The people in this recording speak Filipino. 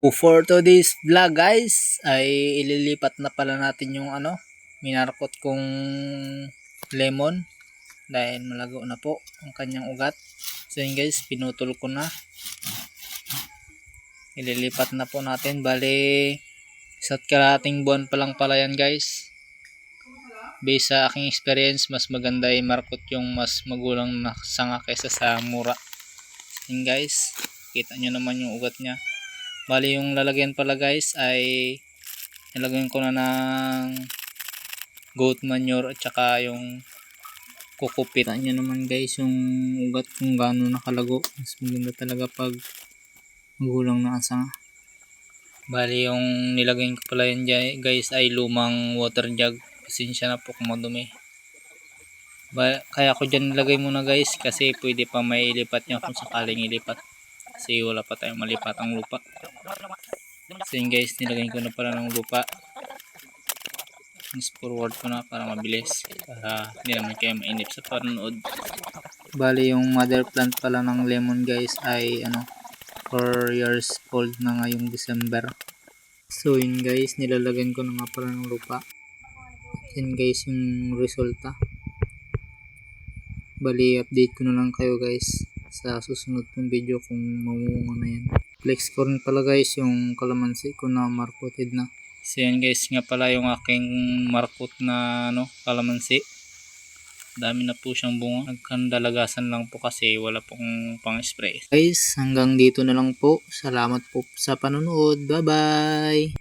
For today's vlog guys ay ililipat na pala natin yung minarkot kong lemon dahil malago na po ang kanyang ugat. So yun guys, pinutol ko na. Ililipat na po natin. Bali isa't kalahating buwan pa lang pala yan guys. Based sa aking experience, mas maganda ay markot yung mas magulang na sanga kaysa sa mura. Yun guys, kita nyo naman yung ugat nya. Bali yung lalagyan pala guys ay nilagyan ko na ng goat manure at saka yung kukupit. Kita nyo naman guys yung ugat kung gaano nakalago. Mas maganda talaga pag magulang na ang sanga. Bali yung nilagyan ko pala yan guys ay lumang water jug. Pasensya na po kung madumi. Kaya ko dyan nilagay muna guys kasi pwede pa may ilipat nyo kung sakaling ilipat. Kasi wala pa tayong malipatang lupa. So yun guys, nilagay ko na pala ng lupa. Fast forward ko na para mabilis. Para hindi naman kayo mainip sa panonood. Bali yung mother plant pala ng lemon guys ay 4 years old na ngayong December. So yun guys, nilalagyan ko na nga pala ng lupa. Yan guys yung resulta. Bali update ko na lang kayo guys sa susunod ng video kung mamunga na yan. Flex ko rin pala guys yung kalamansi ko na markoted na. So yan guys nga pala yung aking markot na kalamansi. Dami na po siyang bunga. Nagkandalagasan lang po kasi wala pong pang spray. Guys, hanggang dito na lang po. Salamat po sa panonood. Bye bye!